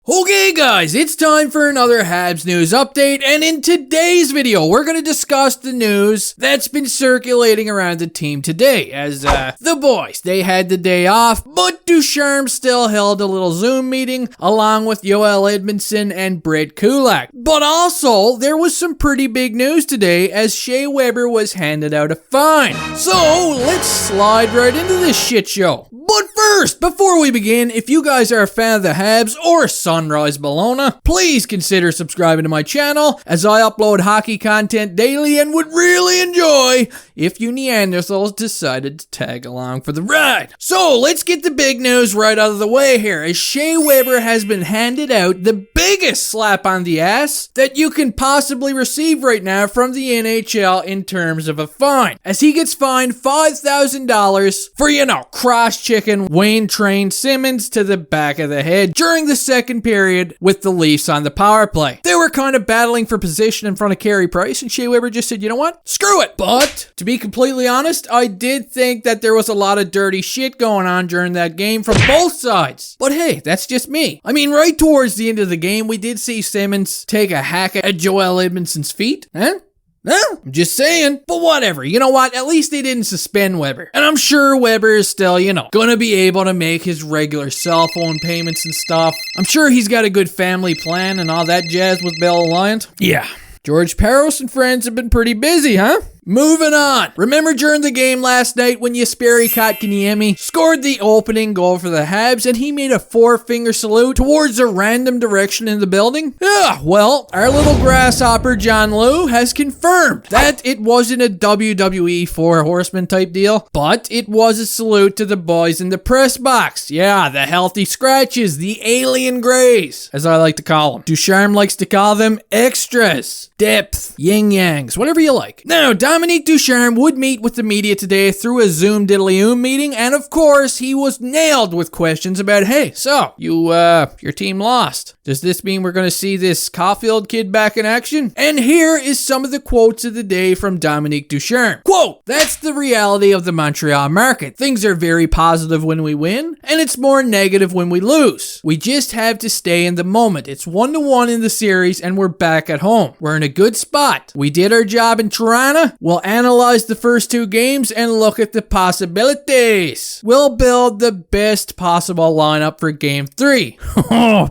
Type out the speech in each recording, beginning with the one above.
Okay guys, it's time for another Habs news update, and in today's video, we're going to discuss the news that's been circulating around the team today, as the boys, they had the day off, but Ducharme still held a little Zoom meeting, along with Joel Edmundson and Bret Kulak. But also, there was some pretty big news today, as Shea Weber was handed out a fine. So, let's slide right into this shit show. But first, before we begin, if you guys are a fan of the Habs or Sunrise Bologna, please consider subscribing to my channel, as I upload hockey content daily and would really enjoy if you Neanderthals decided to tag along for the ride. So let's get the big news right out of the way here, as Shea Weber has been handed out the biggest slap on the ass that you can possibly receive right now from the NHL in terms of a fine, as he gets fined $5,000 for, cross-chicken Wayne Simmonds to the back of the head during the second period with the Leafs on the power play. They were kind of battling for position in front of Carey Price, and Shea Weber just said, you know what? Screw it. But to be completely honest, I did think that there was a lot of dirty shit going on during that game from both sides. But hey, that's just me. I mean, right towards the end of the game, we did see Simmonds take a hack at Joel Edmondson's feet. No, I'm just saying. But whatever, you know what? At least they didn't suspend Weber. And I'm sure Weber is still, gonna be able to make his regular cell phone payments and stuff. I'm sure he's got a good family plan and all that jazz with Bell Alliance. Yeah. George Peros and friends have been pretty busy, huh? Moving on. Remember during the game last night when Jesperi Kotkaniemi scored the opening goal for the Habs and he made a 4-finger salute towards a random direction in the building? Yeah, well, our little grasshopper John Liu has confirmed that it wasn't a WWE Four Horsemen type deal, but it was a salute to the boys in the press box. Yeah, the healthy scratches, the alien grays, as I like to call them. Ducharme likes to call them extras, depth, yin-yangs, whatever you like. Now, Dominique Ducharme would meet with the media today through a Zoom diddly-oom meeting, and of course, he was nailed with questions about, hey, so, your team lost. Does this mean we're going to see this Caulfield kid back in action? And here is some of the quotes of the day from Dominique Ducharme. Quote, that's the reality of the Montreal market. Things are very positive when we win, and it's more negative when we lose. We just have to stay in the moment. It's 1-1 in the series, and we're back at home. We're in a good spot. We did our job in Toronto. We'll analyze the first 2 games and look at the possibilities. We'll build the best possible lineup for Game 3.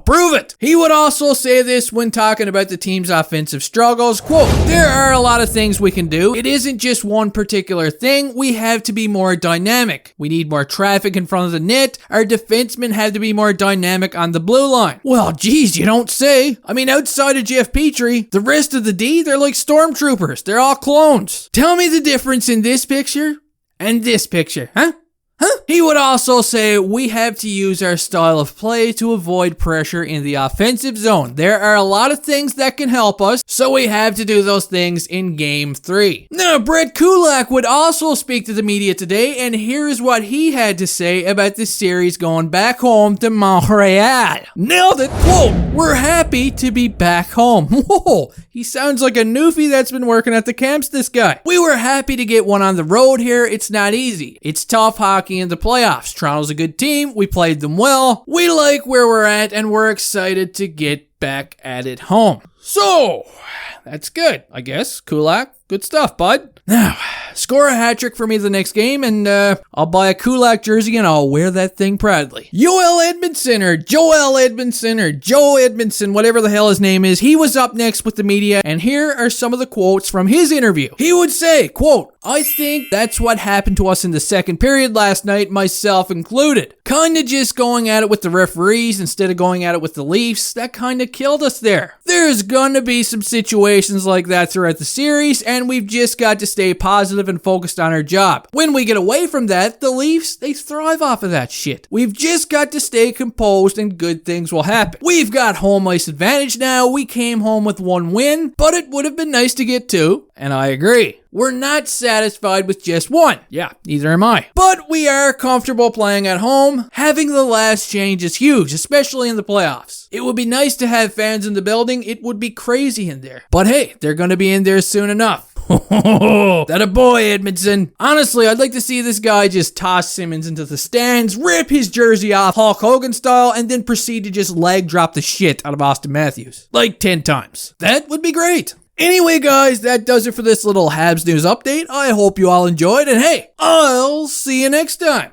Prove it! He would also say this when talking about the team's offensive struggles. Quote, there are a lot of things we can do. It isn't just one particular thing. We have to be more dynamic. We need more traffic in front of the net. Our defensemen have to be more dynamic on the blue line. Well, geez, you don't say. I mean, outside of Jeff Petrie, the rest of the D, they're like stormtroopers. They're all clones. Tell me the difference in this picture and this picture, huh? He would also say, we have to use our style of play to avoid pressure in the offensive zone. There are a lot of things that can help us, so we have to do those things in Game 3. Now, Bret Kulak would also speak to the media today, and here's what he had to say about the series going back home to Montreal. Nailed it. Quote, we're happy to be back home. Whoa, he sounds like a newfie that's been working at the camps, this guy. We were happy to get one on the road here. It's not easy. It's tough hockey in the playoffs. Toronto's a good team. We played them well. We like where we're at, and we're excited to get back at it home. So, that's good, I guess. Kulak, good stuff, bud. Now, score a hat trick for me the next game, and I'll buy a Kulak jersey and I'll wear that thing proudly. Joel Edmundson, whatever the hell his name is, he was up next with the media, and here are some of the quotes from his interview. He would say, quote, I think that's what happened to us in the second period last night, myself included. Kinda just going at it with the referees instead of going at it with the Leafs. That kinda killed us there. There's gonna be some situations like that throughout the series, and we've just got to stay positive and focused on our job. When we get away from that, the Leafs, they thrive off of that shit. We've just got to stay composed and good things will happen. We've got home ice advantage now. We came home with 1 win, but it would have been nice to get 2, and I agree. We're not satisfied with just 1. Yeah, neither am I. But we are comfortable playing at home. Having the last change is huge, especially in the playoffs. It would be nice to have fans in the building. It would be crazy in there. But hey, they're going to be in there soon enough. That a boy, Edmundson. Honestly, I'd like to see this guy just toss Simmonds into the stands, rip his jersey off Hulk Hogan style, and then proceed to just leg drop the shit out of Austin Matthews. Like 10 times. That would be great. Anyway, guys, that does it for this little Habs news update. I hope you all enjoyed, and hey, I'll see you next time.